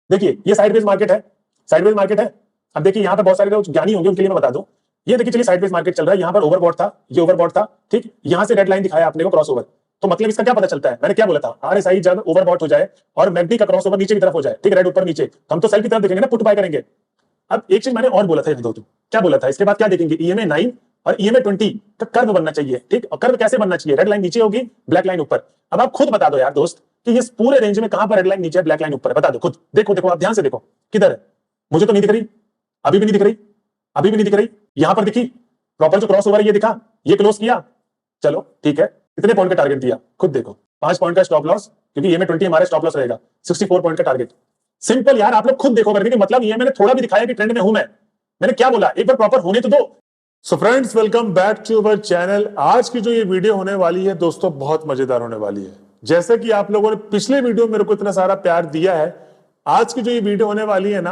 देखिए ये sideways market है, साइडवेज मार्केट है। अब देखिए यहाँ पे बहुत सारे लोग ज्ञानी होंगे, उनके लिए मैं बता दूं, ये देखिए चलिए साइडवेज मार्केट चल रहा है, यहाँ पर ओवरबॉट था, ये ओवरबॉट था, ठीक। यहाँ से रेड लाइन दिखाया आपने को क्रॉस ओवर, तो मतलब इसका क्या पता चलता है, मैंने क्या बोला था, आरएसआई जब ओवरबॉट हो जाए और मैकडी का क्रॉस ओवर नीचे की तरफ हो जाए, ठीक, रेड ऊपर नीचे, तो हम तो सेल की तरफ देखेंगे ना, पुट बाय करेंगे। अब एक चीज मैंने और बोला था दोस्तों, क्या बोला था, इसके बाद क्या देखेंगे, ईएमए 9 और ईएमए 20 का कर्व बनना चाहिए, ठीक। और कर्व कैसे बनना चाहिए, रेड लाइन नीचे होगी, ब्लैक लाइन ऊपर। अब आप खुद बता दो यार दोस्त कि इस पूरे रेंज में कहां पर रेड लाइन नीचे है, ब्लैक लाइन ऊपर है, बता दो खुद। देखो देखो आप ध्यान से देखो, किधर है, मुझे तो नहीं दिख रही, अभी भी नहीं दिख रही, अभी भी नहीं दिख रही। यहां पर दिखी प्रॉपर जो क्रॉस ओवर है, ये दिखा, ये क्लोज किया, चलो ठीक है। कितने पॉइंट का टारगेट दिया खुद देखो, 5 पॉइंट का स्टॉप लॉस, क्योंकि ईएमए 20 हमारा स्टॉप लॉस रहेगा, 64 पॉइंट का टारगेट। सिंपल यार, आप लोग खुद देखो करके, मतलब ये मैंने थोड़ा भी दिखाया कि ट्रेंड में हूं मैंने क्या बोला, एक बार प्रॉपर होने तो दो। So friends, welcome back to our channel. आज की जो ये वीडियो होने वाली है दोस्तों, बहुत मजेदार होने वाली है। जैसे कि आप लोगों ने पिछले वीडियो मेरे को इतना सारा प्यार दिया है, आज की जो ये वीडियो होने वाली है ना,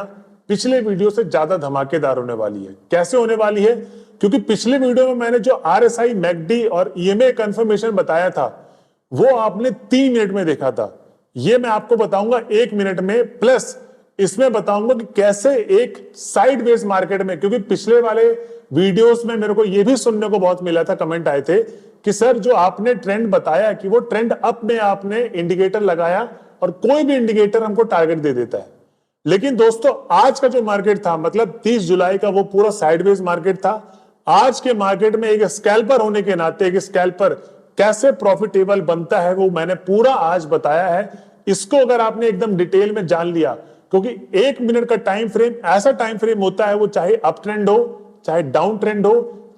पिछले वीडियो से ज्यादा धमाकेदार होने वाली है। कैसे होने वाली है, क्योंकि पिछले वीडियो में मैंने जो आरएसआई, मैकडी और ईएमए कंफर्मेशन बताया था, वो आपने 3 मिनट में देखा था। ये मैं आपको बताऊंगा 1 मिनट में, प्लस इसमें बताऊंगा कि कैसे एक साइडवेज मार्केट में, क्योंकि पिछले वाले वीडियोस में मेरे को यह भी सुनने को बहुत मिला था, कमेंट आए थे कि सर जो आपने ट्रेंड बताया कि वो ट्रेंड अप में आपने इंडिकेटर लगाया और कोई भी इंडिकेटर हमको टारगेट दे देता है। लेकिन दोस्तों आज का जो मार्केट था, मतलब 30 जुलाई का, वो पूरा साइडवेज मार्केट था। आज के मार्केट में एक स्कैल्पर होने के नाते एक स्कैल्पर कैसे प्रॉफिटेबल बनता है, वो मैंने पूरा आज बताया है। इसको अगर आपने एकदम डिटेल में जान लिया, क्योंकि 1 मिनट का टाइम फ्रेम ऐसा टाइम फ्रेम होता है, वो चाहे अप ट्रेंड हो, चाहे डाउन ट्रेंड हो,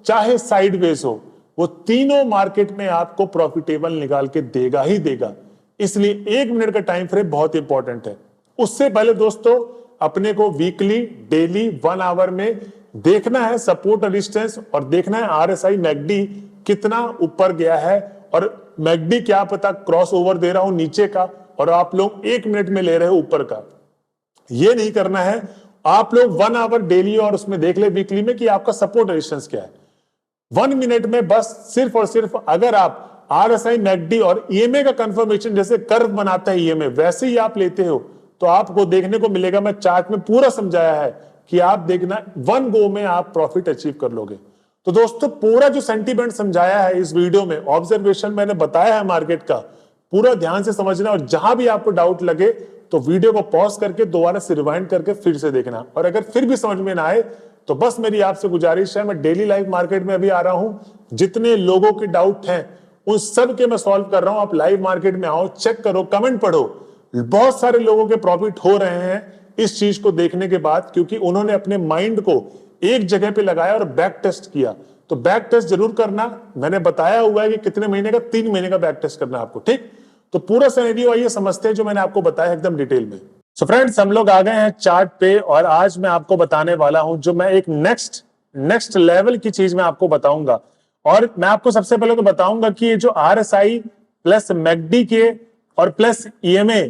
चाहे साइडवेज हो, वो तीनों मार्केट में आपको प्रॉफिटेबल निकाल के देगा ही देगा। इसलिए 1 मिनट का टाइम फ्रेम बहुत इंपॉर्टेंट है। उससे पहले दोस्तों अपने को वीकली, डेली, 1 आवर में देखना है सपोर्ट रेजिस्टेंस, और देखना है आरएसआई, मैकडी कितना ऊपर गया है, और मैकडी क्या पता क्रॉस ओवर दे रहा हूं नीचे का, और आप लोग 1 मिनट में ले रहे हो ऊपर का। ये नहीं करना है, आप लोग 1 आवर डेली और उसमें देख ले वीकली में कि आपका सपोर्ट रेजिस्टेंस क्या है। 1 मिनट में बस सिर्फ और सिर्फ अगर आप आरएसआई, मैकडी और ईएमए का कंफर्मेशन, जैसे कर्व बनाता है ईएमए, वैसे ही आप लेते हो, तो आपको देखने को मिलेगा, मैं चार्ट में पूरा समझाया है कि आप देखना 1 गो में आप प्रॉफिट अचीव कर लोगे। तो दोस्तों पूरा जो सेंटीमेंट समझाया है इस वीडियो में, ऑब्जर्वेशन मैंने बताया है मार्केट का, पूरा ध्यान से समझना, और जहां भी आपको डाउट लगे तो वीडियो को पॉज करके दोबारा से रिवाइंड करके फिर से देखना। और अगर फिर भी समझ में ना आए तो बस मेरी आपसे गुजारिश है, मैं डेली लाइव मार्केट में अभी आ रहा हूं, जितने लोगों के डाउट हैं उन सब के मैं सॉल्व कर रहा हूं। आप लाइव मार्केट में आओ, चेक करो, कमेंट पढ़ो। बहुत सारे लोगों के प्रॉफिट हो रहे हैं इस चीज को देखने के बाद, क्योंकि उन्होंने अपने माइंड को एक जगह पे लगाया और बैक टेस्ट किया। तो बैक टेस्ट जरूर करना, मैंने बताया हुआ है कि कितने महीने का, 3 महीने का बैक टेस्ट करना आपको, ठीक। तो पूरा सिनेरियो आइए समझते हैं जो मैंने आपको बताया एकदम डिटेल में। सो फ्रेंड्स, हम लोग आ गए हैं चार्ट पे, और आज मैं आपको बताने वाला हूं जो मैं एक नेक्स्ट लेवल की चीज मैं आपको बताऊंगा। और मैं आपको सबसे पहले तो बताऊंगा कि ये जो आरएसआई प्लस मैकडी के और प्लस ईएमए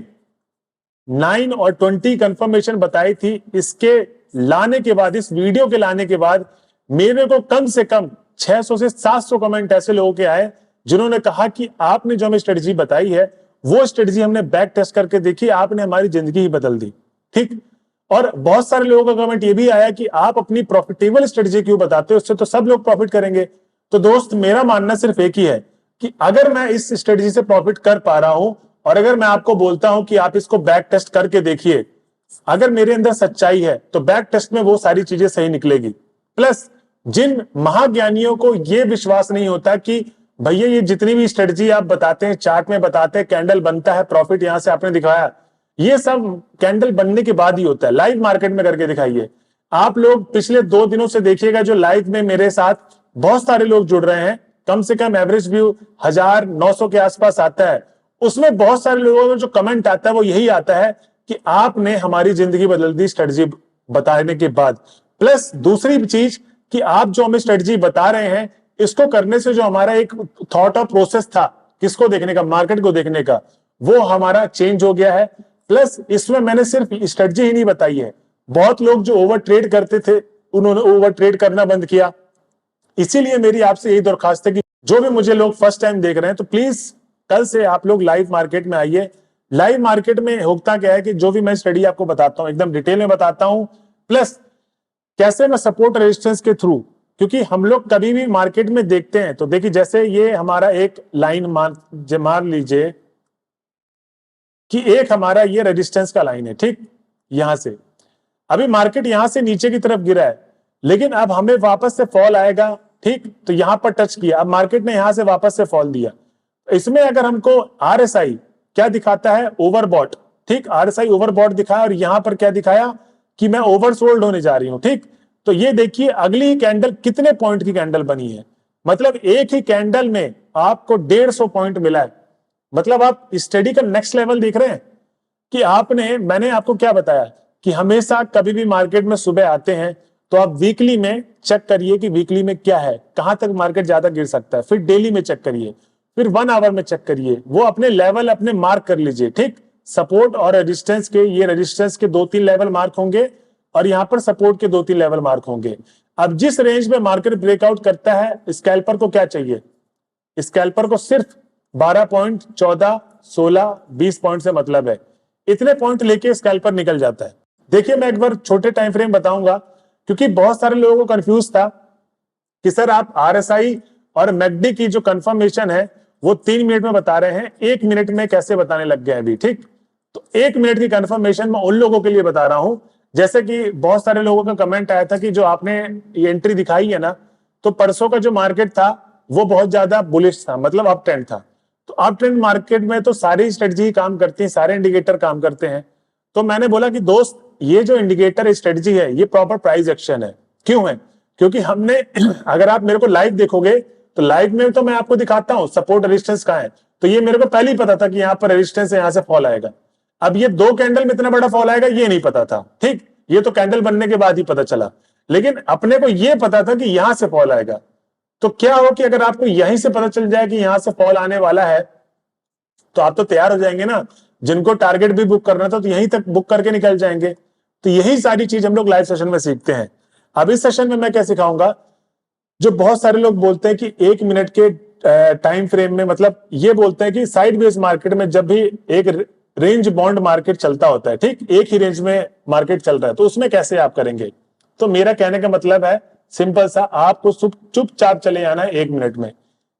9 और 20 कंफर्मेशन बताई थी, इसके लाने के बाद, इस वीडियो के लाने के बाद मेरे को कम से कम 600 से 700 कमेंट ऐसे लोगों के आए जिन्होंने कहा कि आपने जो हमें स्ट्रेटजी बताई है, वो स्ट्रेटजी हमने बैक टेस्ट करके देखी, आपने हमारी जिंदगी ही बदल दी, ठीक। और बहुत सारे लोगों का कमेंट ये भी आया कि आप अपनी प्रॉफिटेबल स्ट्रेटजी क्यों बताते हो, उससे तो सब लोग प्रॉफिट करेंगे। तो दोस्त मेरा मानना सिर्फ एक ही है कि अगर मैं इस स्ट्रेटजी से प्रॉफिट कर पा रहा हूं, और अगर मैं आपको बोलता हूं कि आप इसको बैक टेस्ट करके देखिए, अगर मेरे अंदर सच्चाई है तो बैक टेस्ट में वो सारी चीजें सही निकलेगी। प्लस जिन महाज्ञानियों को ये विश्वास नहीं होता कि भैया ये जितनी भी स्ट्रेटजी आप बताते हैं, चार्ट में बताते हैं, कैंडल बनता है, प्रॉफिट यहां से आपने दिखाया, ये सब कैंडल बनने के बाद ही होता है, लाइव मार्केट में करके दिखाइए। आप लोग पिछले 2 दिनों से देखिएगा, जो लाइव में मेरे साथ बहुत सारे लोग जुड़ रहे हैं, कम से कम एवरेज व्यू 1900 के आसपास आता है, उसमें बहुत सारे लोगों का जो कमेंट आता है वो यही आता है कि आपने हमारी जिंदगी बदल दी स्ट्रेटजी बताने के बाद। प्लस दूसरी चीज कि आप जो हमें स्ट्रेटजी बता रहे हैं, इसको करने से जो हमारा एक थॉट और प्रोसेस था, किसको देखने का, मार्केट को देखने का, वो हमारा चेंज हो गया है। प्लस इसमें मैंने सिर्फ स्ट्रेटजी ही नहीं बताई है, बहुत लोग जो ओवर ट्रेड करते थे उन्होंने ओवर ट्रेड करना बंद किया। इसीलिए मेरी आपसे यही दरखास्त है कि जो भी मुझे लोग फर्स्ट टाइम देख रहे हैं, तो प्लीज कल से आप लोग लाइव मार्केट में आइए, लाइव मार्केट में होता क्या है कि जो भी मैं स्टडी आपको बताता हूं एकदम डिटेल में बताता हूं, प्लस कैसे मैं सपोर्ट रेजिस्टेंस के थ्रू, क्योंकि हम लोग कभी भी मार्केट में देखते हैं तो देखिए जैसे ये हमारा एक लाइन मान लीजिए कि एक हमारा ये रेजिस्टेंस का लाइन है, ठीक, यहां से अभी मार्केट यहां से नीचे की तरफ गिरा है, लेकिन अब हमें वापस से फॉल आएगा, ठीक, तो यहां पर टच किया, अब मार्केट ने यहां से वापस से फॉल दिया। इसमें अगर हमको आरएसआई क्या दिखाता है, ओवरबॉट, ठीक, आरएसआई ओवरबॉट दिखाया और यहां पर क्या दिखाया कि मैं ओवरसोल्ड होने जा रही हूं, ठीक। तो ये देखिए अगली ही कैंडल कितने पॉइंट की कैंडल बनी है, मतलब एक ही कैंडल में आपको 150 पॉइंट मिला है। मतलब आप स्टडी का नेक्स्ट लेवल देख रहे हैं कि मैंने आपको क्या बताया कि हमेशा कभी भी मार्केट में सुबह आते हैं तो आप वीकली में चेक करिए कि वीकली में क्या है, कहां तक मार्केट ज्यादा गिर सकता है, फिर डेली में चेक करिए, फिर 1 आवर में चेक करिए, वो अपने लेवल अपने मार्क कर लीजिए, ठीक। सपोर्ट और रेजिस्टेंस के, ये रेजिस्टेंस के 2-3 लेवल मार्क होंगे और यहां पर सपोर्ट के 2-3 लेवल मार्क होंगे। अब जिस रेंज में मार्केट ब्रेकआउट करता है, स्कैल्पर को क्या चाहिए, स्कैल्पर को सिर्फ 12 पॉइंट, 14, 16, 20 पॉइंट से मतलब है, इतने पॉइंट लेके स्कैल्पर निकल जाता है। देखिए मैं एक बार छोटे टाइम फ्रेम बताऊंगा, क्योंकि बहुत सारे लोगों को कंफ्यूज था कि सर आप आरएसआई और मैकडी की जो कंफर्मेशन है वो 3 मिनट में बता रहे हैं, 1 मिनट में कैसे बताने लग गए अभी, ठीक। तो 1 मिनट की कंफर्मेशन मैं उन लोगों के लिए बता रहा हूं, जैसे कि बहुत सारे लोगों का कमेंट आया था कि जो आपने ये एंट्री दिखाई है ना, तो परसों का जो मार्केट था वो बहुत ज्यादा बुलिश था, मतलब अप ट्रेंड था। तो अप ट्रेंड मार्केट में तो सारी स्ट्रेटजी काम करती है, सारे इंडिकेटर काम करते हैं। तो मैंने बोला कि दोस्त ये जो इंडिकेटर स्ट्रेटजी है ये प्रॉपर प्राइस एक्शन है। क्यों है, क्योंकि हमने अगर आप मेरे को लाइव देखोगे तो लाइव में तो मैं आपको दिखाता हूं सपोर्ट रेजिस्टेंस कहां है, तो ये मेरे को पहले ही पता था कि यहां पर रेजिस्टेंस है, यहां से फॉल आएगा। अब ये 2 कैंडल में इतना बड़ा फॉल आएगा ये नहीं पता था, ठीक, ये तो कैंडल बनने के बाद ही पता चला, लेकिन अपने को ये पता था कि यहां से फॉल आएगा। तो क्या हो कि अगर आपको यहीं से पता चल जाए कि यहां से फॉल आने वाला है तो आप तो तैयार हो जाएंगे ना, जिनको टारगेट भी बुक करना था तो यहीं तक बुक करके निकल जाएंगे। तो यही सारी चीज हम लोग लाइव सेशन में सीखते हैं। अब इस सेशन में मैं क्या सिखाऊंगा, जो बहुत सारे लोग बोलते हैं कि 1 मिनट के टाइम फ्रेम में, मतलब ये बोलते हैं कि साइडवेज मार्केट में जब भी एक रेंज बॉन्ड मार्केट चलता होता है, ठीक, एक ही रेंज में मार्केट चल रहा है, तो उसमें कैसे आप करेंगे। तो मेरा कहने का मतलब है सिंपल सा, आपको चुपचाप चले आना है 1 मिनट में।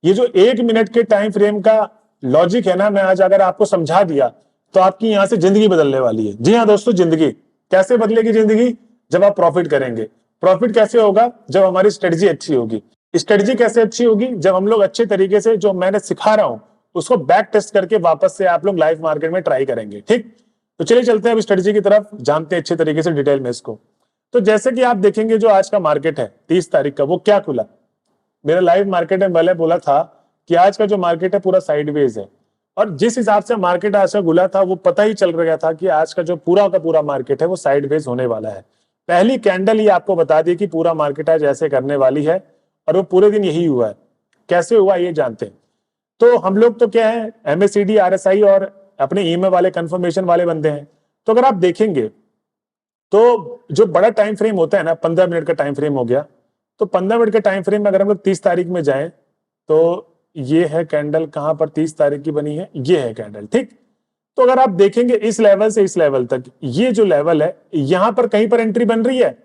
ये जो 1 मिनट के टाइम फ्रेम का लॉजिक है ना, मैं आज अगर आपको समझा दिया तो आपकी यहां से जिंदगी बदलने वाली है। जी हाँ दोस्तों, जिंदगी कैसे बदलेगी, जिंदगी जब आप प्रॉफिट करेंगे। प्रॉफिट कैसे होगा, जब हमारी स्ट्रेटजी अच्छी होगी। स्ट्रेटजी कैसे अच्छी होगी, जब हम लोग अच्छे तरीके से जो मैंने सिखा रहा हूं उसको बैक टेस्ट करके वापस से आप लोग लाइव मार्केट में ट्राई करेंगे, ठीक। तो चलिए चलते हैं अब स्ट्रेटजी की तरफ, जानते हैं अच्छे तरीके से डिटेल में इसको। तो जैसे कि आप देखेंगे जो आज का मार्केट है 30 तारीख का, वो क्या खुला, मेरा लाइव मार्केट में पहले बोला था कि आज का जो मार्केट है पूरा साइडवेज है, और जिस हिसाब से मार्केट आज का खुला था वो पता ही चल गया था कि आज का जो पूरा का पूरा मार्केट है वो साइडवेज होने वाला है। पहली कैंडल ही आपको बता दी कि पूरा मार्केट आज ऐसे करने वाली है, और वो पूरे दिन यही हुआ है। कैसे हुआ ये जानते हैं। तो हम लोग तो क्या है, एमएससीडी, आरएसआई और अपने ईएमए वाले कंफर्मेशन वाले बंदे हैं। तो अगर आप देखेंगे तो जो बड़ा टाइम फ्रेम होता है ना, 15 मिनट का टाइम फ्रेम हो गया, तो 15 मिनट के टाइम फ्रेम में अगर हम लोग 30 तारीख में जाएं तो ये है कैंडल, कहां पर 30 तारीख की बनी है, ये है कैंडल, ठीक। तो अगर आप देखेंगे इस लेवल से इस लेवल तक, ये जो लेवल है यहां पर कहीं पर एंट्री बन रही है,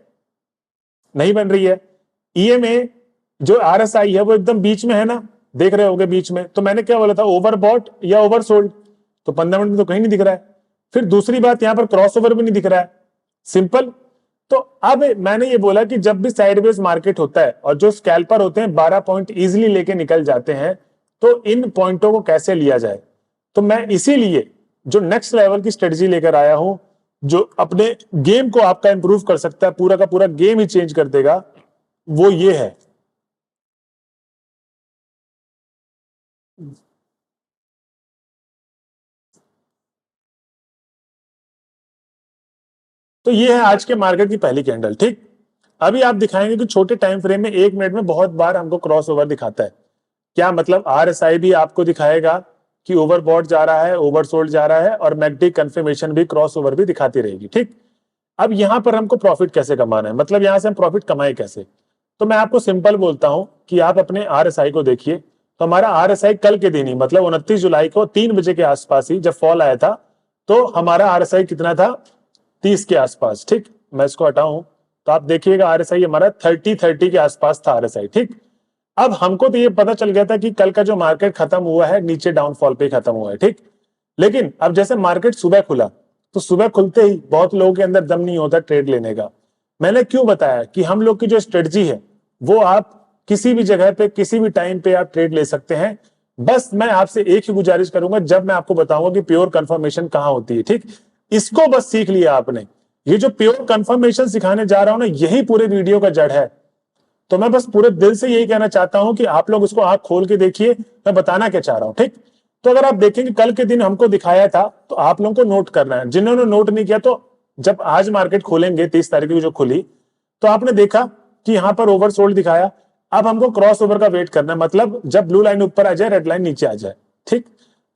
नहीं बन रही है। ईएमए जो आरएसआई है वो एकदम बीच में है ना, देख रहे होगे बीच में। तो मैंने क्या बोला था, ओवरबॉट या ओवरसोल्ड, तो 15 मिनट में तो कहीं नहीं दिख रहा है। फिर दूसरी बात, यहां पर क्रॉसओवर भी नहीं दिख रहा है, सिंपल। तो अब मैंने ये बोला कि जब भी साइडवेज मार्केट होता है और जो स्कैल्पर होते हैं 12 पॉइंट इजीली लेके निकल जाते हैं, तो इन पॉइंटों को कैसे लिया जाए। तो मैं इसीलिए जो नेक्स्ट लेवल की स्ट्रेटजी लेकर आया हूं, जो अपने गेम को आपका इंप्रूव कर सकता है, पूरा का पूरा गेम ही चेंज कर देगा, वो ये है। तो ये है आज के मार्केट की पहली कैंडल, ठीक। अभी आप दिखाएंगे कि छोटे टाइम फ्रेम में 1 मिनट में बहुत बार हमको क्रॉस ओवर दिखाता है। क्या मतलब, आरएसआई भी आपको दिखाएगा कि ओवरबॉट जा रहा है, ओवरसोल्ड जा रहा है, और मैकडी कंफर्मेशन भी क्रॉस ओवर भी दिखाती रहेगी, ठीक। अब यहां पर हमको प्रॉफिट कैसे कमाना है, मतलब यहां से हम प्रॉफिट कमाए कैसे। तो मैं आपको सिंपल बोलता हूं कि आप अपने आरएसआई को देखिए। तो हमारा आरएसआई कल के दिन ही, मतलब 29 जुलाई को 3 बजे के आसपास ही जब फॉल आया था, तो हमारा आरएसआई कितना था, 30 के आसपास। ठीक, मैं इसको हटाऊं तो आप देखिएगा आरएसआई हमारा 30 के आसपास था आरएसआई। ठीक, अब हमको तो ये पता चल गया था कि कल का जो मार्केट खत्म हुआ है नीचे डाउनफॉल पे खत्म हुआ है। ठीक, लेकिन अब जैसे मार्केट सुबह खुला तो सुबह खुलते ही बहुत लोगों के अंदर दम नहीं होता ट्रेड लेने का। मैंने क्यों बताया कि हम लोग की जो स्ट्रेटजी है वो आप किसी भी जगह पे किसी भी टाइम पे आप ट्रेड ले सकते हैं। बस मैं आपसे एक ही गुजारिश करूंगा, जब मैं आपको बताऊंगा कि प्योर कंफर्मेशन कहां होती है, ठीक, इसको बस सीख लिया आपने। ये जो प्योर कंफर्मेशन सिखाने जा रहा हूं ना, यही पूरे वीडियो का जड़ है। तो मैं बस पूरे दिल से यही कहना चाहता हूं कि आप लोग इसको आंख खोल के देखिए मैं बताना क्या चाह रहा हूं। ठीक, तो अगर आप देखेंगे कल के दिन हमको दिखाया था तो आप लोगों को नोट करना है। जिन्होंने नोट नहीं किया तो जब आज मार्केट खोलेंगे 30 तारीख की जो खुली तो आपने देखा कि यहां पर ओवरसोल्ड दिखाया। अब हमको क्रॉस ओवर का वेट करना है, मतलब जब ब्लू लाइन ऊपर आ जाए रेड लाइन नीचे आ जाए। ठीक,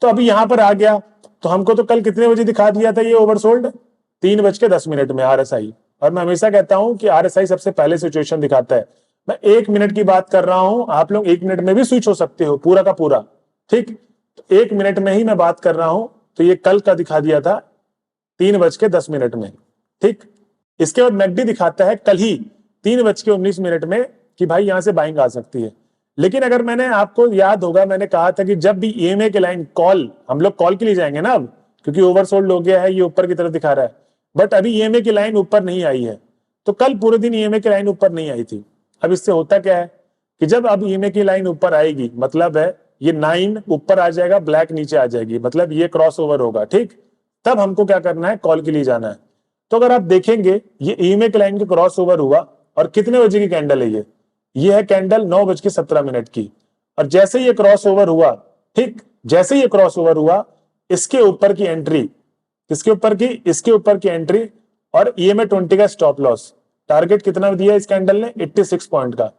तो अभी यहां पर आ गया तो हमको तो कल कितने बजे दिखा दिया था ये ओवरसोल्ड, 3:10 में आरएसआई। और मैं हमेशा कहता हूं कि आरएसआई सबसे पहले सिचुएशन दिखाता है। मैं 1 मिनट की बात कर रहा हूं, आप लोग 1 मिनट में भी स्विच हो सकते हो पूरा का पूरा। ठीक, तो 1 मिनट में ही मैं बात कर रहा हूं। तो ये कल का दिखा दिया था 3:10 में। ठीक, इसके बाद मैकडी दिखाता है कल ही 3:19 में कि भाई यहां से बाइंग आ सकती है। लेकिन अगर मैंने आपको याद होगा मैंने कहा था कि जब भी ईएमए के लाइन कॉल, हम लोग कॉल के लिए जाएंगे ना अब, क्योंकि ओवरसोल्ड हो गया है, ये ऊपर की तरफ दिखा रहा है, बट अभी ईएमए की लाइन ऊपर नहीं आई है। तो कल पूरे दिन ईएमए की लाइन ऊपर नहीं आई थी। अब इससे होता क्या है कि जब अब ईएमए की लाइन ऊपर आएगी मतलब है ये 9 ऊपर आ जाएगा, ब्लैक नीचे आ जाएगी, मतलब ये क्रॉस ओवर होगा। ठीक, तब हमको क्या करना है, कॉल के लिए जाना है। तो अगर आप देखेंगे ये ईएमए की लाइन के क्रॉस ओवर हुआ और कितने बजे की कैंडल है ये है कैंडल 9:17 की। और जैसे ये क्रॉस ओवर हुआ, ठीक, जैसे ये क्रॉस ओवर हुआ इसके ऊपर की एंट्री, किसके ऊपर की, इसके ऊपर की एंट्री और ईएमए 20 का स्टॉप लॉस। टारगेट कितना दिया इस कैंडल ने, 86 पॉइंट का,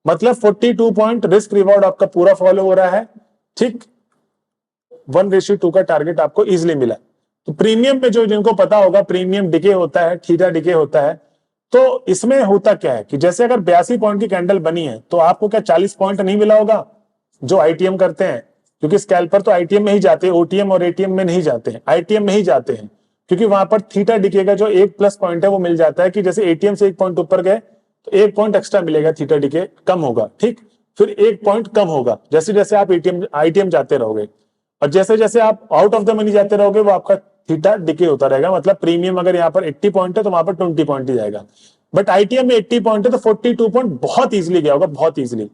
मतलब 42 पॉइंट रिस्क रिवॉर्ड आपका पूरा फॉलो हो रहा है। ठीक, 1:2 का टारगेट आपको इजिली मिला। तो प्रीमियम में जो जिनको पता होगा प्रीमियम डिके होता है, थीटा डिके होता है। तो इसमें होता क्या है कि जैसे अगर 82 पॉइंट की कैंडल बनी है तो आपको क्या 40 पॉइंट नहीं मिला होगा जो आईटीएम करते हैं, क्योंकि स्कैल्पर तो आईटीएम में ही जाते हैं, ओटीएम और एटीएम में नहीं जाते हैं, आईटीएम में ही जाते हैं, क्योंकि वहां पर थीटा डिके का जो एक प्लस पॉइंट है वो मिल जाता है कि जैसे एटीएम से 1 पॉइंट ऊपर गए तो 1 पॉइंट एक्स्ट्रा मिलेगा, थीटा डिके कम होगा। ठीक, फिर 1 पॉइंट कम होगा जैसे जैसे आप एटीएम आईटीएम जाते रहोगे, और जैसे जैसे आप आउट ऑफ द मनी जाते रहोगे वो आपका थीटा डिके होता रहेगा। मतलब प्रीमियम अगर यहाँ पर 80 पॉइंट है तो वहां पर 20 पॉइंट ही जाएगा, बट आईटीएम में 80 पॉइंट है तो 42 पॉइंट बहुत इजीली गया होगा, बहुत इजीली।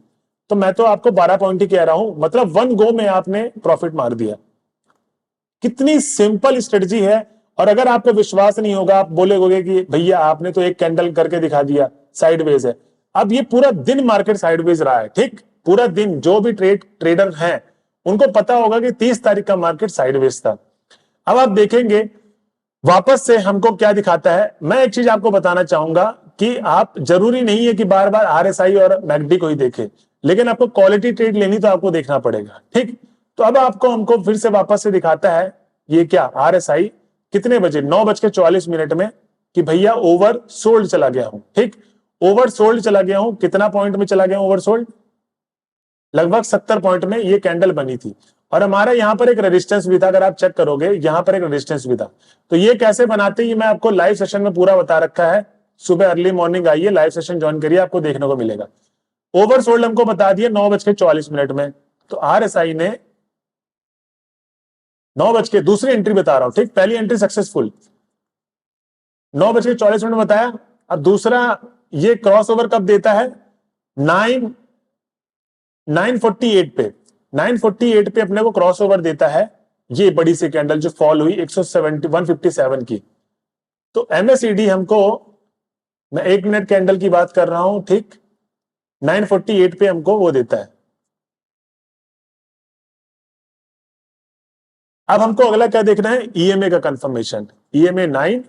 तो मैं तो आपको 12 पॉइंट ही कह रहा हूं, मतलब 1 गो में आपने प्रॉफिट मार दिया। कितनी सिंपल स्ट्रेटजी है। और अगर आपको विश्वास नहीं होगा, आप बोलोगे कि भैया आपने तो एक कैंडल करके दिखा दिया साइडवेज है। अब ये पूरा दिन मार्केट साइडवेज रहा है। ठीक, पूरा दिन जो भी ट्रेडर हैं उनको पता होगा कि 30 तारीख का मार्केट साइडवेज था। अब आप देखेंगे वापस से हमको क्या दिखाता है। मैं एक चीज आपको बताना चाहूंगा कि आप जरूरी नहीं है कि बार बार आरएसआई और मैकडी को ही देखें, लेकिन आपको क्वालिटी ट्रेड लेनी तो आपको देखना पड़ेगा। ठीक, तो अब आपको हमको फिर से वापस से दिखाता है ये क्या आरएसआई कितने बजे, 9:44 में, कि भैया ओवर सोल्ड चला गया हूं। ठीक, ओवर सोल्ड चला गया हूं, कितना पॉइंट में चला गया ओवर सोल्ड, लगभग 70 पॉइंट में ये कैंडल बनी थी। और हमारा यहां पर एक रेजिस्टेंस भी था, अगर आप चेक करोगे यहां पर एक रेजिस्टेंस भी था। तो ये कैसे बनाते हैं ये मैं आपको लाइव सेशन में पूरा बता रखा है। सुबह अर्ली मॉर्निंग आइए, लाइव सेशन ज्वाइन करिए, आपको देखने को मिलेगा। ओवर सोल्ड हमको बता दिया 9:44 तो आरएसआई ने 9 दूसरी एंट्री बता रहा हूं। ठीक, पहली एंट्री सक्सेसफुल 9:44 बताया। अब दूसरा ये क्रॉस ओवर कब देता है, 9:48 पे, 9:48 पे अपने को क्रॉस ओवर देता है। ये बड़ी सी कैंडल जो फॉल हुई 157 की। तो एमएसईडी हमको, मैं 1 मिनट कैंडल की बात कर रहा हूं। ठीक, 9:48 पे हमको वो देता है। अब हमको अगला क्या देखना है, ईएमए का कंफर्मेशन, ईएमए 9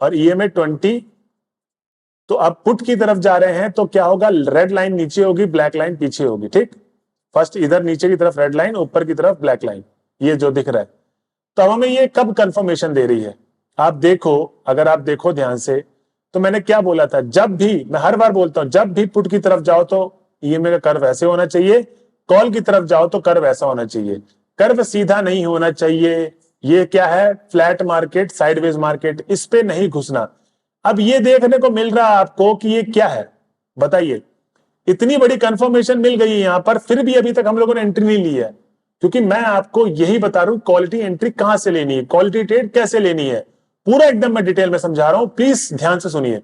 और ईएमए 20। तो अब पुट की तरफ जा रहे हैं तो क्या होगा, रेड लाइन नीचे होगी, ब्लैक लाइन पीछे होगी। ठीक, फर्स्ट इधर नीचे की तरफ रेड लाइन, ऊपर की तरफ ब्लैक लाइन, ये जो दिख रहा है। तो अब हमें ये कब कंफर्मेशन दे रही है, आप देखो, अगर आप देखो ध्यान से तो मैंने क्या बोला था, जब भी, मैं हर बार बोलता हूं, जब भी पुट की तरफ जाओ तो ईएमए का कर्व ऐसे होना चाहिए, कॉल की तरफ जाओ तो कर्व ऐसा होना चाहिए। कर्व सीधा नहीं होना चाहिए, ये क्या है, फ्लैट मार्केट, साइडवेज मार्केट, इस पे नहीं घुसना। अब ये देखने को मिल रहा है आपको कि ये क्या है, बताइए, इतनी बड़ी कंफर्मेशन मिल गई है यहां पर, फिर भी अभी तक हम लोगों ने एंट्री नहीं ली है। क्योंकि मैं आपको यही बता रहा हूं क्वालिटी एंट्री कहां से लेनी है, क्वालिटी ट्रेड कैसे लेनी है, पूरा एकदम मैं डिटेल में समझा रहा हूं, प्लीज ध्यान से सुनिए।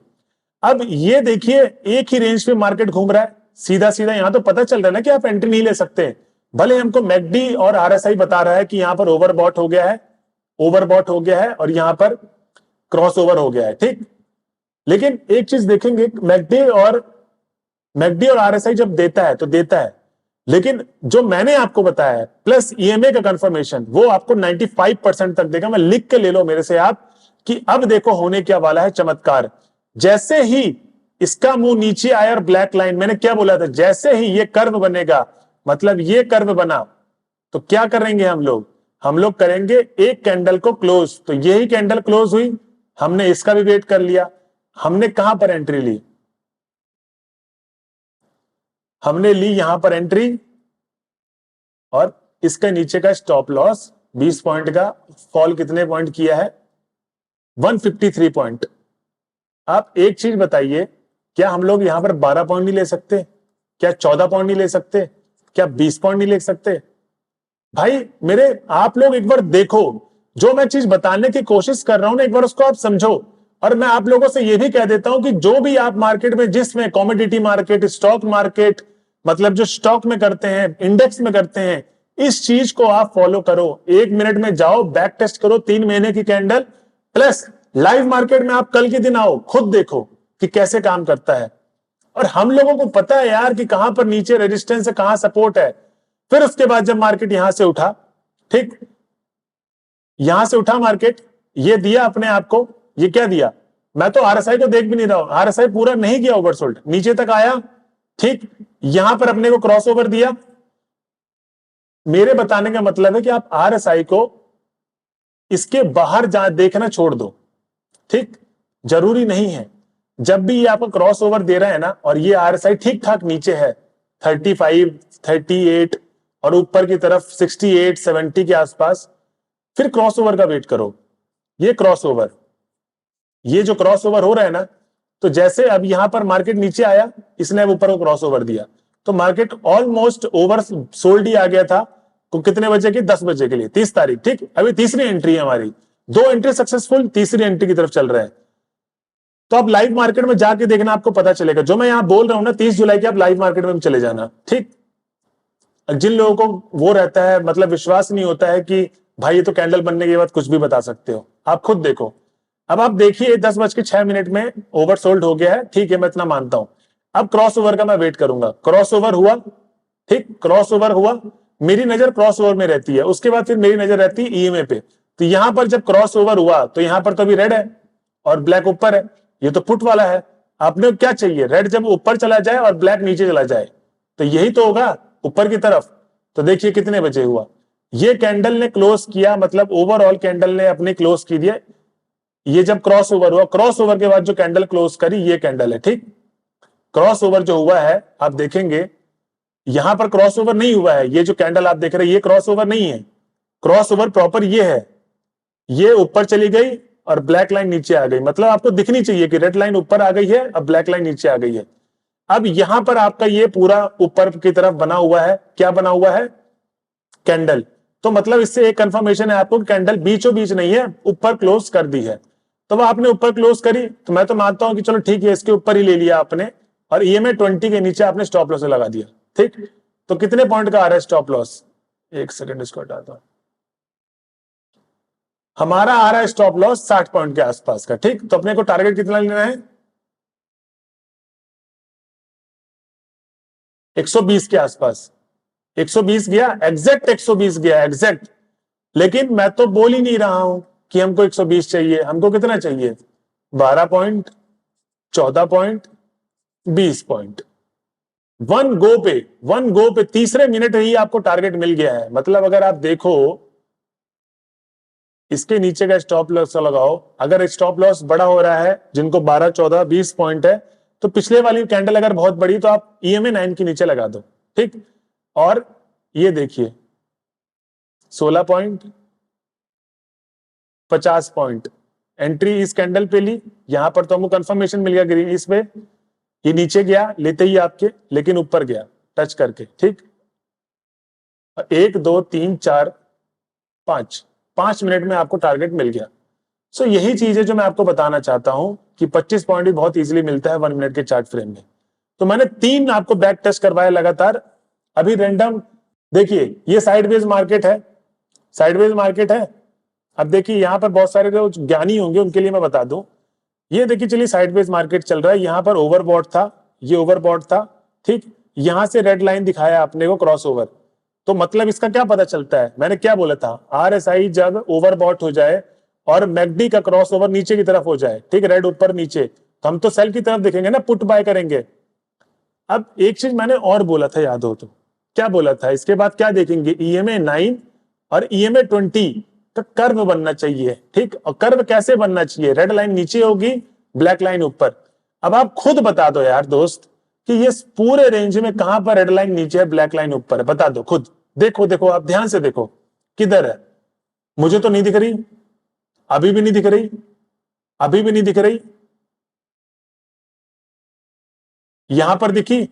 अब ये देखिए एक ही रेंज पे मार्केट घूम रहा है, सीधा सीधा, यहां तो पता चल रहा है ना कि आप एंट्री नहीं ले सकते। भले हमको मैकडी और आरएसआई बता रहा है कि यहां पर ओवरबॉट हो गया है, ओवरबॉट हो गया है और यहां पर क्रॉस ओवर हो गया है, ठीक। लेकिन एक चीज देखेंगे, मैकडी और आरएसआई जब देता है तो देता है, लेकिन जो मैंने आपको बताया है प्लस ईएमए का कंफर्मेशन, वो आपको 95% तक देगा। मैं लिख के ले लो मेरे से आप कि अब देखो होने क्या वाला है चमत्कार। जैसे ही इसका मुंह नीचे आया और ब्लैक लाइन, मैंने क्या बोला था, जैसे ही ये कर्व बनेगा, मतलब ये कर्व बना, तो क्या करेंगे हम लोग करेंगे एक कैंडल को क्लोज। तो यही कैंडल क्लोज हुई, हमने इसका भी वेट कर लिया। हमने कहां पर एंट्री ली, हमने ली यहां पर एंट्री और इसके नीचे का स्टॉप लॉस 20 पॉइंट का, फॉल कितने पॉइंट किया है, 153 पॉइंट। आप एक चीज बताइए, क्या हम लोग यहां पर 12 पॉइंट नहीं ले सकते, क्या 14 पॉइंट नहीं ले सकते, क्या 20 पॉइंट नहीं ले सकते? भाई मेरे, आप लोग एक बार देखो, जो मैं चीज बताने की कोशिश कर रहा हूं ना, एक बार उसको आप समझो। और मैं आप लोगों से यह भी कह देता हूं कि जो भी आप मार्केट में, जिसमें कॉमोडिटी मार्केट, स्टॉक मार्केट, मतलब जो स्टॉक में करते हैं, इंडेक्स में करते हैं, इस चीज को आप फॉलो करो। 1 मिनट में जाओ, बैक टेस्ट करो 3 महीने की कैंडल, प्लस लाइव मार्केट में आप कल के दिन आओ, खुद देखो कि कैसे काम करता है। और हम लोगों को पता है यार कि कहां पर नीचे रेजिस्टेंस है, कहां सपोर्ट है। फिर उसके बाद जब मार्केट यहां से उठा, ठीक, यहां से उठा मार्केट, ये दिया अपने आप को, ये क्या दिया, मैं तो आरएसआई को देख भी नहीं रहा हूं, आरएसआई पूरा नहीं किया ओवरसोल्ड, नीचे तक आया, ठीक, यहां पर अपने को क्रॉस ओवर दिया। मेरे बताने का मतलब है कि आप आरएसआई को इसके बाहर जा देखना छोड़ दो, ठीक, जरूरी नहीं है। जब भी ये आपको क्रॉस ओवर दे रहा है ना, और ये आरएसआई ठीक ठाक नीचे है 35, 38 और ऊपर की तरफ 68, 70 के आसपास, फिर क्रॉस ओवर का वेट करो। ये क्रॉस ओवर, ये जो क्रॉस ओवर हो रहा है ना, तो जैसे अब यहां पर मार्केट नीचे आया, इसने अब ऊपर को क्रॉस ओवर दिया, तो मार्केट ऑलमोस्ट ओवर सोल्ड ही आ गया था। तो कितने बजे की, 10 बजे के लिए, 30 तारीख, ठीक। अभी तीसरी एंट्री है हमारी, 2 एंट्री सक्सेसफुल, तीसरी एंट्री की तरफ चल रहा है। तो अब लाइव मार्केट में जाके देखना, आपको पता चलेगा। जो मैं यहां बोल रहा हूं ना, 30 जुलाई के आप लाइव मार्केट में चले जाना, ठीक। जिन लोगों को वो रहता है, मतलब विश्वास नहीं होता है कि भाई ये तो कैंडल बनने के बाद कुछ भी बता सकते हो, आप खुद देखो। अब आप देखिए 10:06 में ओवर सोल्ड हो गया है, ठीक है, मैं इतना मानता हूं। अब क्रॉस ओवर का मैं वेट करूंगा, क्रॉस ओवर हुआ, ठीक, क्रॉस ओवर हुआ, मेरी नजर क्रॉस ओवर में रहती है, उसके बाद फिर मेरी नजर रहती है ईएमए पे। तो यहां पर जब क्रॉस ओवर हुआ, तो यहां पर तो अभी रेड है और ब्लैक ऊपर है, ये तो पुट वाला है। आपने क्या चाहिए, रेड जब ऊपर चला जाए और ब्लैक नीचे चला जाए, तो यही तो होगा ऊपर की तरफ। तो देखिए कितने बजे हुआ, ये कैंडल ने क्लोज किया, मतलब ओवरऑल कैंडल ने अपने क्लोज की दिया। ये जब क्रॉस ओवर हुआ, क्रॉस ओवर के बाद जो कैंडल क्लोज करी, ये कैंडल है, ठीक। क्रॉस ओवर जो हुआ है, आप देखेंगे यहां पर क्रॉस ओवर नहीं हुआ है। ये जो कैंडल आप देख रहे हैं, ये क्रॉस ओवर नहीं है, क्रॉस ओवर प्रॉपर ये है, ये ऊपर चली गई और ब्लैक लाइन नीचे आ गई। मतलब आपको दिखनी चाहिए कि रेड लाइन ऊपर आ गई है, अब ब्लैक लाइन नीचे आ गई है। अब यहां पर आपका ये पूरा ऊपर की तरफ बना हुआ है, क्या बना हुआ है, कैंडल। तो मतलब इससे एक कंफर्मेशन है आपको, कैंडल बीचों बीच नहीं है, ऊपर क्लोज कर दी है। तो आपने ऊपर क्लोज करी, तो मैं तो मानता हूं कि चलो ठीक है, इसके ऊपर ही ले लिया आपने, और ईएमए 20 के नीचे आपने स्टॉप लॉस लगा दिया, ठीक। तो कितने पॉइंट का आ रहा है स्टॉप लॉस, एक सेकंड इसको हटाता हूं, हमारा आ रहा है स्टॉप लॉस 60 पॉइंट के आसपास का, ठीक। तो अपने को टारगेट कितना लेना है, 120 के आसपास। 120 गया, एग्जैक्ट 120 गया, एग्जैक्ट। लेकिन मैं तो बोल ही नहीं रहा हूं कि हमको 120 चाहिए, हमको कितना चाहिए, 12 point, 14 point, 20 point. One go पे तीसरे मिनट ही आपको टारगेट मिल गया है। मतलब अगर आप देखो, इसके नीचे का स्टॉप लॉस लगाओ, अगर स्टॉप लॉस बड़ा हो रहा है, जिनको 12, 14, 20 पॉइंट है, तो पिछले वाली कैंडल अगर बहुत बड़ी, तो आप ईएमए 9 के नीचे लगा दो, ठीक। और ये देखिए 16 पॉइंट, 50 पॉइंट, एंट्री इस कैंडल पे ली, यहां पर तो हमको कंफर्मेशन मिल गया ग्रीन इस पे, ये नीचे गया लेते ही आपके, लेकिन ऊपर गया टच करके, ठीक। 1 2 3 4 5 मिनट में आपको टारगेट मिल गया। सो यही चीज है जो मैं आपको बताना चाहता हूं कि 25 पॉइंट भी बहुत इजीली मिलता है 1 मिनट के चार्ट फ्रेम में। तो मैंने 3 आपको बैक टेस्ट करवाया लगातार। अभी रैंडम देखिए, ये साइडवेज मार्केट है, साइडवेज मार्केट है। अब देखिए यहां पर बहुत सारे जो ज्ञानी होंगे उनके लिए मैं बता दूं, ये देखिए चलिए साइडवेज मार्केट चल रहा है, यहां पर ओवरबॉट था, ये ओवरबॉट था, ठीक। यहां से रेड लाइन दिखाया आपने को क्रॉस ओवर, तो मतलब इसका क्या पता चलता है, मैंने क्या बोला था, आरएसआई जब ओवरबॉट हो जाए और मैकडी का क्रॉस ओवर नीचे की तरफ हो जाए, ठीक, रेड ऊपर नीचे, तो हम तो सेल की तरफ देखेंगे ना, पुट बाय करेंगे। अब एक चीज मैंने और बोला था, याद हो तो क्या बोला था, इसके बाद क्या देखेंगे, ईएमए 9 और ईएमए 20 का कर्व बनना चाहिए, ठीक। और कर्व कैसे बनना चाहिए, रेड लाइन नीचे होगी, ब्लैक लाइन ऊपर। अब आप खुद बता दो यार दोस्त कि ये पूरे रेंज में कहां पर रेड लाइन नीचे है, ब्लैक लाइन ऊपर है, बता दो खुद। देखो देखो आप ध्यान से देखो किधर है, मुझे तो नहीं दिख रही, अभी भी नहीं दिख रही, अभी भी नहीं दिख रही। यहां पर दिखी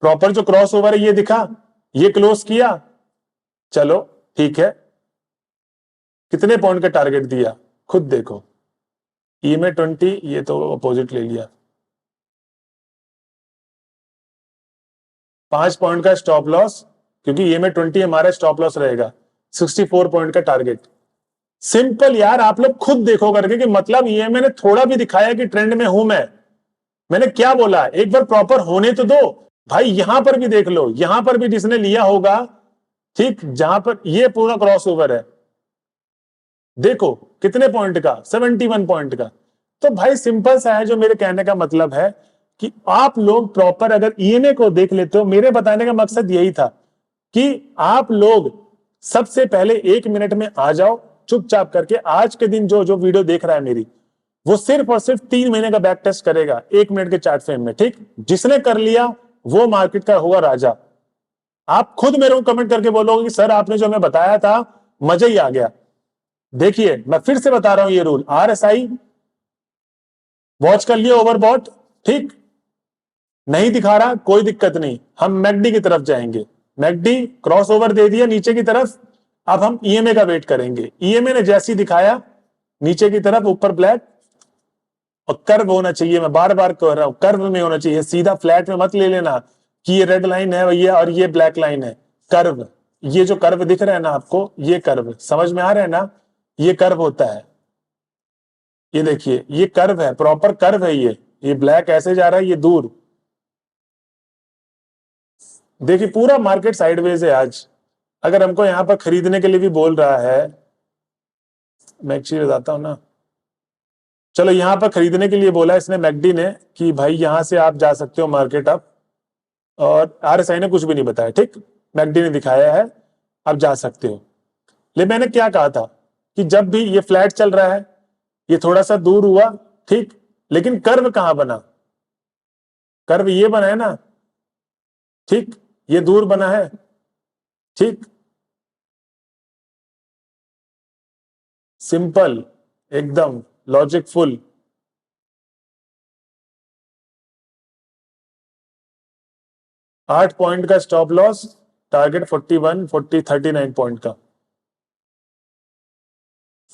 प्रॉपर जो क्रॉस ओवर है, ये दिखा, ये क्लोज किया, चलो ठीक है। कितने पॉइंट का टारगेट दिया खुद देखो, ईएमए 20, ये तो अपोजिट ले लिया, 5 पॉइंट का स्टॉप लॉस, क्योंकि ईएमए 20 हमारा स्टॉप लॉस रहेगा, 64 पॉइंट का टारगेट। सिंपल यार, आप लोग खुद देखो करके कि मतलब ईएमए ने थोड़ा भी दिखाया कि ट्रेंड में हूं मैं। मैंने क्या बोला, एक बार प्रॉपर होने तो दो भाई। यहां पर भी देख लो, यहां पर भी जिसने लिया होगा, ठीक, जहां पर ये पूरा क्रॉस ओवर है, देखो कितने पॉइंट का, 71 पॉइंट का। तो भाई सिंपल सा है, जो मेरे कहने का मतलब है कि आप लोग प्रॉपर अगर ईएमए को देख लेते हो, मेरे बताने का मकसद यही था कि आप लोग सबसे पहले 1 मिनट में आ जाओ चुपचाप करके। आज के दिन जो जो वीडियो देख रहा है मेरी, वो सिर्फ और सिर्फ 3 महीने का बैक टेस्ट करेगा 1 मिनट के चार्ट फ्रेम में, ठीक। जिसने कर लिया वो मार्केट का होगा राजा। आप खुद मेरे को कमेंट करके बोलोगे कि सर आपने जो हमें बताया था मजा ही आ गया। देखिए मैं फिर से बता रहा हूं ये रूल, आरएसआई वॉच कर लिया ओवरबॉट, ठीक, नहीं दिखा रहा कोई दिक्कत नहीं, हम मैकडी की तरफ जाएंगे। मैकडी क्रॉस ओवर दे दिया नीचे की तरफ, अब हम ईएमए का वेट करेंगे। ईएमए ने जैसी दिखाया नीचे की तरफ, ऊपर ब्लैक, और कर्व होना चाहिए, मैं बार बार कह रहा हूं कर्व में होना चाहिए, सीधा फ्लैट में मत ले लेना कि ये रेड लाइन है ये और ये ब्लैक लाइन है। कर्व, ये जो कर्व दिख रहा है ना आपको, ये कर्व समझ में आ रहा है ना, ये कर्व होता है, ये देखिए ये कर्व है, प्रॉपर कर्व है ये ब्लैक ऐसे जा रहा है, ये दूर। देखिए पूरा मार्केट साइडवेज है आज। अगर हमको यहां पर खरीदने के लिए भी बोल रहा है, मैं एक चीज बताता हूं ना, चलो यहां पर खरीदने के लिए बोला इसने मैकडी ने कि भाई यहां से आप जा सकते हो मार्केट अप, और आरएसआई ने कुछ भी नहीं बताया, ठीक, मैकडी ने दिखाया है आप जा सकते हो। लेकिन मैंने क्या कहा था कि जब भी ये फ्लैट चल रहा है, ये थोड़ा सा दूर हुआ, ठीक, लेकिन कर्व कहां बना, कर्व ये बना है ना, ठीक, ये दूर बना है, ठीक, सिंपल एकदम लॉजिकफुल। आठ पॉइंट का स्टॉप लॉस, टारगेट 41 40 39 पॉइंट का।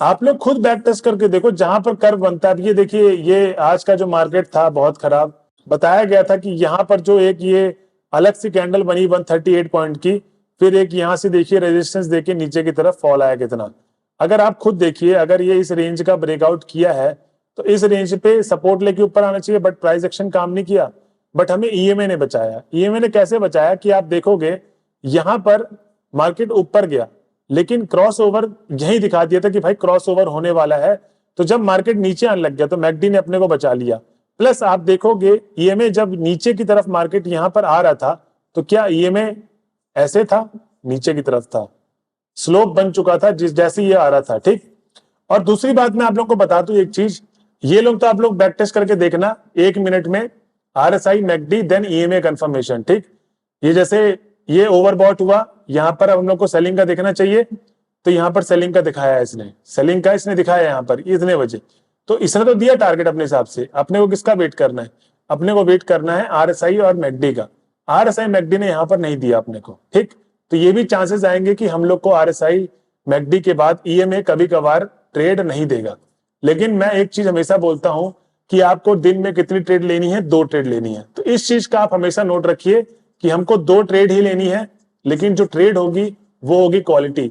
आप लोग खुद बैक टेस्ट करके देखो जहां पर कर्व बनता है। ये देखिए ये आज का जो मार्केट था बहुत खराब, बताया गया था कि यहां पर जो एक ये अलग सी कैंडल बनी 138 पॉइंट की, फिर एक यहां से देखिए रेजिस्टेंस देके नीचे की तरफ फॉल आया कितना। अगर आप खुद देखिए, अगर ये इस रेंज का ब्रेकआउट किया है तो इस रेंज पे सपोर्ट लेके ऊपर आना चाहिए, बट प्राइस एक्शन काम नहीं किया। बट हमें ईएमए ने बचाया। ईएमए ने कैसे बचाया कि आप देखोगे यहां पर मार्केट ऊपर गया, लेकिन क्रॉस ओवर यही दिखा दिया था कि भाई क्रॉस ओवर होने वाला है। तो जब मार्केट नीचे आने लग गया तो मैकडी ने अपने को बचा लिया। प्लस आप देखोगे ईएमए जब नीचे की तरफ मार्केट यहां पर आ रहा था, तो क्या ईएमए ऐसे था, नीचे की तरफ था, स्लोप बन चुका था जिस जैसे ये आ रहा था, ठीक। और दूसरी बात मैं आप लोग को बता दूं एक चीज, ये लोग तो आप लोग बैक टेस्ट करके देखना 1 मिनट में, RSI MACD then EMA confirmation, ठीक। ये जैसे ये ओवरबॉट हुआ, यहां पर हम लोग को सेलिंग का देखना चाहिए, तो यहाँ पर सेलिंग का दिखाया है इसने, सेलिंग का इसने दिखाया है यहाँ पर इतने बजे, तो इसने तो दिया टारगेट अपने हिसाब से। अपने को किसका वेट करना है? अपने को वेट करना है आरएसआई और मैकडी का। आरएसआई मैकडी ने यहाँ पर नहीं दिया अपने को, ठीक। तो ये भी चांसेस आएंगे कि हम लोग को आरएसआई मैकडी के बाद ईएमए कभी कभार ट्रेड नहीं देगा। लेकिन मैं एक चीज हमेशा बोलता हूं कि आपको दिन में कितनी ट्रेड लेनी है? 2 ट्रेड लेनी है। तो इस चीज का आप हमेशा नोट रखिए कि हमको 2 ट्रेड ही लेनी है, लेकिन जो ट्रेड होगी वो होगी क्वालिटी।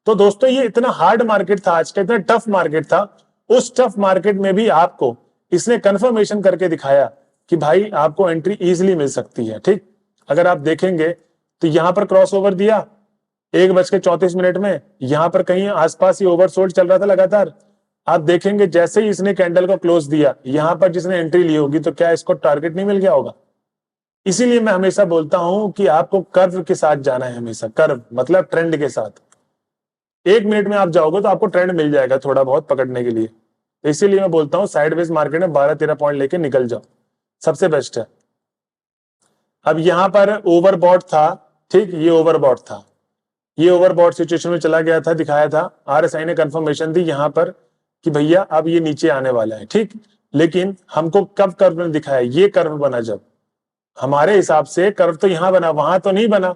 तो दोस्तों ये इतना हार्ड मार्केट था आज का, इतना टफ मार्केट था, उस टफ मार्केट में भी आपको इसने कंफर्मेशन करके दिखाया कि भाई आपको एंट्री इजीली मिल सकती है, ठीक। अगर आप देखेंगे तो यहां पर क्रॉस ओवर दिया 1:34 में, यहां पर कहीं आसपास ही ओवरसोल्ड चल रहा था लगातार। आप देखेंगे जैसे ही इसने कैंडल को क्लोज दिया, यहां पर जिसने एंट्री ली होगी तो क्या इसको टारगेट नहीं मिल गया होगा? इसीलिए मैं हमेशा बोलता हूं कि आपको कर्व के साथ जाना है, हमेशा कर्व मतलब ट्रेंड के साथ। 1 मिनट में आप जाओगे तो आपको ट्रेंड मिल जाएगा थोड़ा बहुत पकड़ने के लिए। तो इसीलिए मैं बोलता हूं साइडवेज मार्केट में 12-13 पॉइंट लेके निकल जाओ, सबसे बेस्ट है। अब यहां पर ओवरबॉट था, ठीक, ये ओवरबॉट था, ये ओवरबॉट सिचुएशन में चला गया था, दिखाया था, आरएसआई ने कंफर्मेशन दी यहां पर कि भैया अब ये नीचे आने वाला है, ठीक। लेकिन हमको कब कर्व ने दिखाया? ये कर्व बना जब, हमारे हिसाब से कर्व तो यहां बना, वहां तो नहीं बना,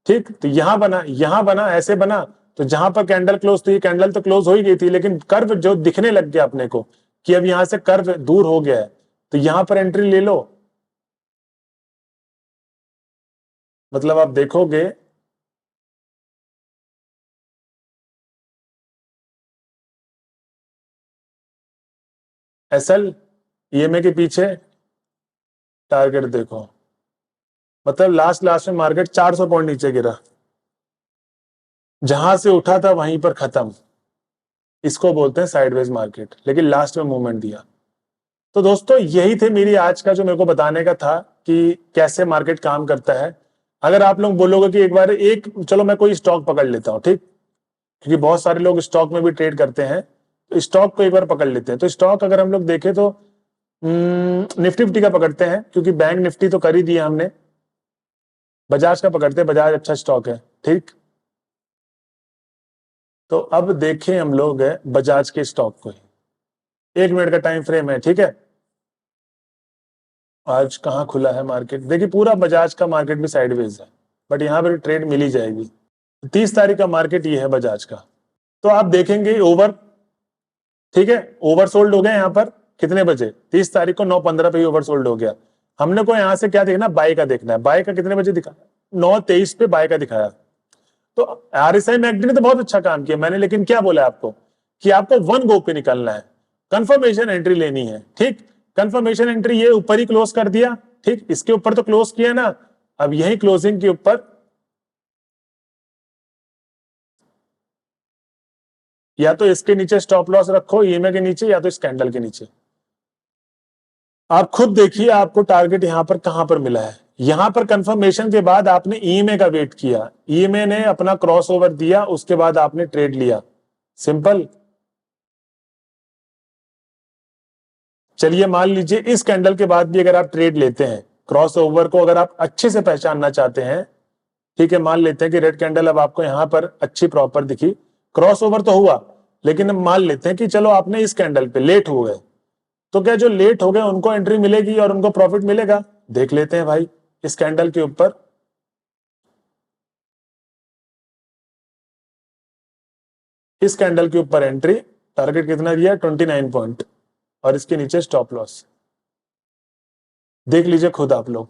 ठीक। तो यहां बना, यहां बना, ऐसे बना, तो जहां पर कैंडल क्लोज थी, कैंडल तो क्लोज हो ही गई थी, लेकिन कर्व जो दिखने लग गया अपने को कि अब यहां से कर्व दूर हो गया है, तो यहां पर एंट्री ले लो। मतलब आप देखोगे एसएल ईएमए के पीछे टारगेट देखो, मतलब लास्ट में मार्केट 400 पॉइंट नीचे गिरा, जहां से उठा था वहीं पर खत्म। इसको बोलते हैं साइडवेज मार्केट, लेकिन लास्ट में मूवमेंट दिया। तो दोस्तों यही थे मेरी आज का जो मेरे को बताने का था कि कैसे मार्केट काम करता है। अगर आप लोग बोलोगे कि एक बार चलो मैं कोई स्टॉक पकड़ लेता हूं, ठीक, क्योंकि बहुत सारे लोग स्टॉक में भी ट्रेड करते हैं, तो स्टॉक को एक बार पकड़ लेते हैं। तो स्टॉक अगर हम लोग देखें तो निफ्टी का पकड़ते हैं, क्योंकि बैंक निफ्टी तो कर ही दिया हमने। बजाज का पकड़ते हैं, बजाज अच्छा स्टॉक है, ठीक। तो अब देखें हम लोग बजाज के स्टॉक को ही, 1 मिनट का टाइम फ्रेम है, ठीक है। आज कहाँ खुला है मार्केट? देखिए पूरा बजाज का मार्केट भी साइडवेज है, बट यहाँ पर ट्रेड मिल ही जाएगी। 30 तारीख का मार्केट ये है बजाज का। तो आप देखेंगे ओवर, ठीक है, ओवरसोल्ड हो गया यहाँ पर कितने बजे? 30 तारीख को 9:15 पे ही ओवरसोल्ड हो गया। हमने को यहाँ से क्या देखना? बाय का देखना है। बाय का कितने बजे दिखा? 9:23 पे बाय का दिखाया। तो आरएसआई मैकडी ने तो बहुत अच्छा काम किया मैंने, लेकिन क्या बोला आपको कि आपको 1 गो पे निकलना है, कंफर्मेशन एंट्री लेनी है, ठीक। कंफर्मेशन एंट्री ये ऊपर ही क्लोज कर दिया, ठीक, इसके ऊपर तो क्लोज किया ना, अब यही क्लोजिंग के ऊपर या तो इसके नीचे स्टॉप लॉस रखो ईएमए के नीचे, या तो इस कैंडल के नीचे। आप खुद देखिए आपको टारगेट यहां पर कहां पर मिला है। यहां पर कंफर्मेशन के बाद आपने ईएमए का वेट किया, ईएमए ने अपना क्रॉस ओवर दिया, उसके बाद आपने ट्रेड लिया, सिंपल। चलिए मान लीजिए इस कैंडल के बाद भी अगर आप ट्रेड लेते हैं, क्रॉस ओवर को अगर आप अच्छे से पहचानना चाहते हैं, ठीक है, मान लेते हैं कि रेड कैंडल अब आपको यहां पर अच्छी प्रॉपर दिखी, क्रॉस ओवर तो हुआ, लेकिन अब मान लेते हैं कि चलो आपने इस कैंडल पे लेट हो गए, तो क्या जो लेट हो गए उनको एंट्री मिलेगी और उनको प्रॉफिट मिलेगा? देख लेते हैं भाई इस कैंडल के ऊपर। इस कैंडल के ऊपर एंट्री, टारगेट कितना दिया? 29 पॉइंट, और इसके नीचे स्टॉप लॉस। देख लीजिए खुद आप लोग,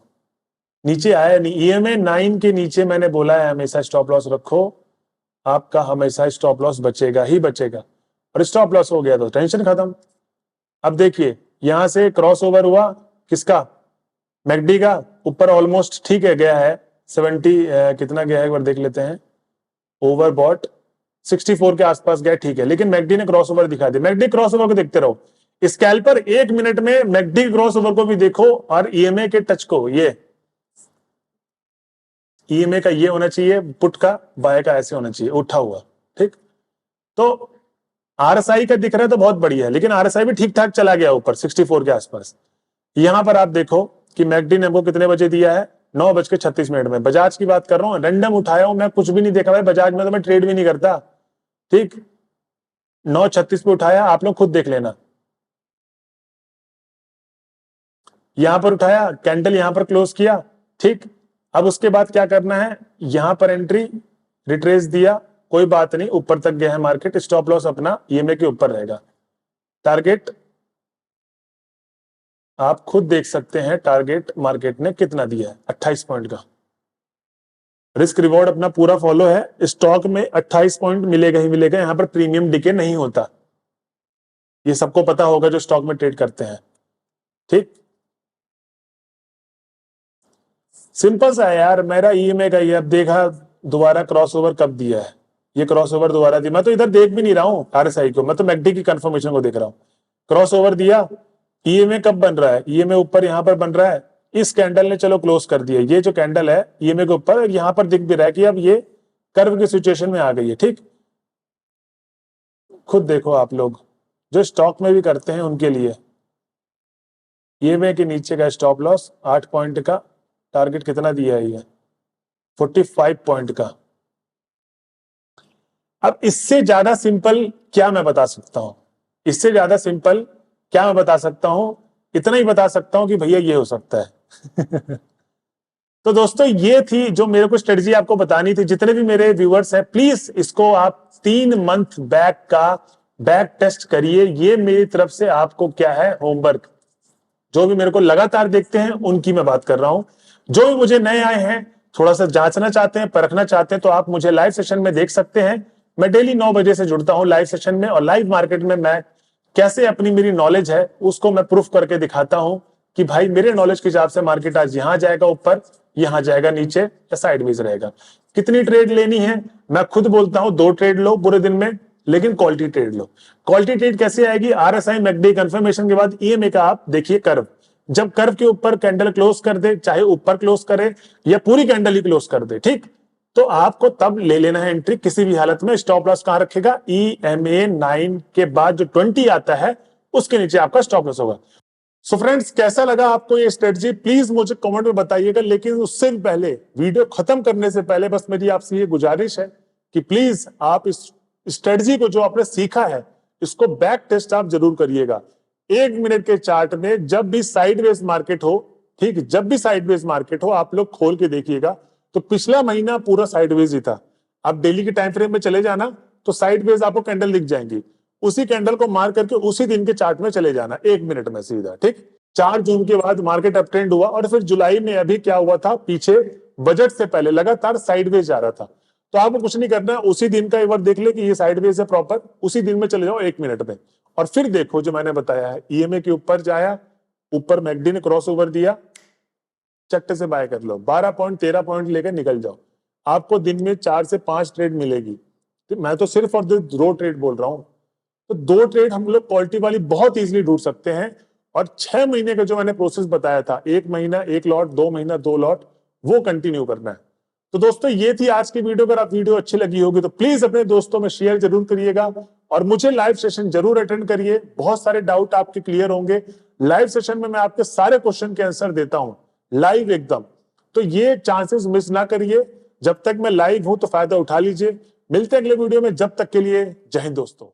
नीचे आया नहीं। ईएमए 9 के नीचे मैंने बोला है हमेशा स्टॉप लॉस रखो, आपका हमेशा स्टॉप लॉस बचेगा ही बचेगा, और स्टॉप लॉस हो गया तो टेंशन खत्म। अब देखिए यहां से क्रॉस ओवर हुआ किसका? मैकडी का, ऊपर ऑलमोस्ट ठीक है गया है 70 कितना गया है एक बार देख लेते हैं, ओवरबॉट 64 के आसपास गया, ठीक है, लेकिन मैकडी ने क्रॉस ओवर दिखा दिया। मैकडी क्रॉस ओवर को देखते रहो, स्कैल्पर 1 मिनट में मैकडी क्रॉस ओवर को भी देखो, और ईएमए के टच को, ये ईएमए का ये होना चाहिए, पुट का बाय का ऐसे होना चाहिए उठा हुआ, ठीक। तो आरएसआई का दिख रहा है तो बहुत बढ़िया है, लेकिन आरएसआई भी ठीक ठाक चला गया ऊपर 64 के आसपास। यहां पर आप देखो कि मैकडी ने हमको कितने बजे दिया है? 9:36 में। बजाज की बात कर रहा हूं, रैंडम उठाया हूं मैं, कुछ भी नहीं देखा भाई बजाज में, तो मैं ट्रेड भी नहीं करता, ठीक, 9:36 पे उठाया, आप लोग खुद देख लेना। यहां पर उठाया, कैंडल यहां पर क्लोज किया, ठीक। अब उसके बाद क्या करना है, यहां पर एंट्री, रिट्रेस दिया, कोई बात नहीं, ऊपर तक गया है मार्केट, स्टॉप लॉस अपना ईएमए के ऊपर रहेगा। टारगेट आप खुद देख सकते हैं, टारगेट मार्केट ने कितना दिया है, 28 पॉइंट का। रिस्क रिवॉर्ड अपना पूरा फॉलो है, स्टॉक में 28 पॉइंट मिलेगा ही मिलेगा, यहां पर प्रीमियम डिके नहीं होता, ये सबको पता होगा जो स्टॉक में ट्रेड करते हैं, ठीक। सिंपल सा है यार, मेरा ईएमए का ये, अब देखा दोबारा क्रॉसओवर कब दिया है, ये क्रॉसओवर दोबारा दिया, मैं तो इधर देख भी नहीं रहा हूं आरएसआई को, मैं तो मैकडी की कंफर्मेशन को देख रहा हूं। क्रॉसओवर दिया, ईएमए कब बन रहा है, ईएमए ऊपर यहां पर बन रहा है, इस कैंडल ने चलो क्लोज कर दिया, ये जो कैंडल है ईएमए के ऊपर, यहां पर दिख भी रहा है कि अब ये कर्व की सिचुएशन में आ गई है, ठीक। खुद देखो आप लोग जो स्टॉक में भी करते हैं उनके लिए, ईएमए के नीचे का स्टॉप लॉस 8 पॉइंट का, टारगेट कितना दिया है, ये 45 पॉइंट का। अब इससे ज्यादा सिंपल क्या मैं बता सकता हूं, इससे ज्यादा सिंपल क्या मैं बता सकता हूं, इतना ही बता सकता हूं कि भैया ये हो सकता है। तो दोस्तों ये थी जो मेरे को स्ट्रेटजी आपको बतानी थी। जितने भी मेरे व्यूअर्स हैं प्लीज इसको आप 3 मंथ बैक का बैक टेस्ट करिए, ये मेरी तरफ से आपको क्या है होमवर्क। जो भी मेरे को लगातार देखते हैं उनकी मैं बात कर रहा हूं, जो भी मुझे नए आए हैं, थोड़ा सा जांचना चाहते हैं, परखना चाहते हैं, तो आप मुझे लाइव सेशन में देख सकते हैं। मैं डेली 9 बजे से जुड़ता हूं लाइव सेशन में, और लाइव मार्केट में मैं कैसे अपनी मेरी नॉलेज है उसको मैं प्रूफ करके दिखाता हूं कि भाई मेरे नॉलेज के हिसाब से मार्केट आज यहां जाएगा ऊपर, यहां जाएगा नीचे, या साइडवेज रहेगा। कितनी ट्रेड लेनी है मैं खुद बोलता हूं, 2 ट्रेड लो पूरे दिन में, लेकिन क्वालिटी ट्रेड लो। क्वालिटी ट्रेड कैसे आएगी, आरएसआई मैकडी कंफर्मेशन के बाद ईएमए का आप देखिए कर्व, जब कर्व के ऊपर कैंडल क्लोज कर दे, चाहे ऊपर क्लोज करे या पूरी कैंडल ही क्लोज कर दे, ठीक, तो आपको तब ले लेना है एंट्री किसी भी हालत में। स्टॉप लॉस कहां रखेगा, ईएमए 9 के बाद जो 20 आता है उसके नीचे आपका स्टॉप लॉस होगा। सो फ्रेंड्स, कैसा लगा आपको ये स्ट्रेटजी, प्लीज मुझे कमेंट में बताइएगा। लेकिन उससे भी पहले, वीडियो खत्म करने से पहले बस मेरी आपसे ये गुजारिश है कि प्लीज आप इस स्ट्रेटजी को जो आपने सीखा है इसको बैक टेस्ट आप जरूर करिएगा। 1 मिनट के चार्ट में जब भी साइडवेज मार्केट हो, ठीक, जब भी साइडवेज मार्केट हो आप लोग खोल के देखिएगा, तो पिछला महीना पूरा साइडवेज ही था। आप डेली के टाइम फ्रेम में चले जाना तो साइडवेज आपको कैंडल दिख जाएंगी, उसी कैंडल को मार करके उसी दिन के चार्ट में चले जाना 1 मिनट में सीधा, ठीक। 4 जून के बाद मार्केट अप ट्रेंड हुआ, और फिर जुलाई में अभी क्या हुआ था, पीछे बजट से पहले लगातार साइडवेज जा रहा था। तो आपको कुछ नहीं करना है, उसी दिन का एक बार देख ले कि ये साइडवेज है प्रॉपर, उसी दिन में चले जाओ 1 मिनट में, और फिर देखो जो मैंने बताया है, ईएमए के ऊपर जाया, ऊपर मैकडी ने क्रॉस ओवर दिया, चट्टे से बाय कर लो, 12 पॉइंट 13 पॉइंट लेकर निकल जाओ, आपको दिन में 4 से 5 ट्रेड मिलेगी। तो मैं तो सिर्फ और 2 ट्रेड बोल रहा हूं, तो 2 ट्रेड हम लोग क्वालिटी वाली बहुत इजीली ढूंढ सकते हैं। और 6 महीने का जो मैंने प्रोसेस बताया था, 1 महीना 1 लॉट, 2 महीना 2 लॉट, वो कंटिन्यू करना है। तो दोस्तों ये थी आज की वीडियो। अगर आप वीडियो अच्छी लगी होगी तो प्लीज अपने दोस्तों में शेयर जरूर करिएगा, और मुझे लाइव सेशन जरूर अटेंड करिए, बहुत सारे डाउट आपके क्लियर होंगे। लाइव सेशन में मैं आपके सारे क्वेश्चन के आंसर देता हूं लाइव एकदम, तो ये चांसेस मिस ना करिए। जब तक मैं लाइव हूं तो फायदा उठा लीजिए। मिलते हैं अगले वीडियो में, जब तक के लिए जय हिंद दोस्तों।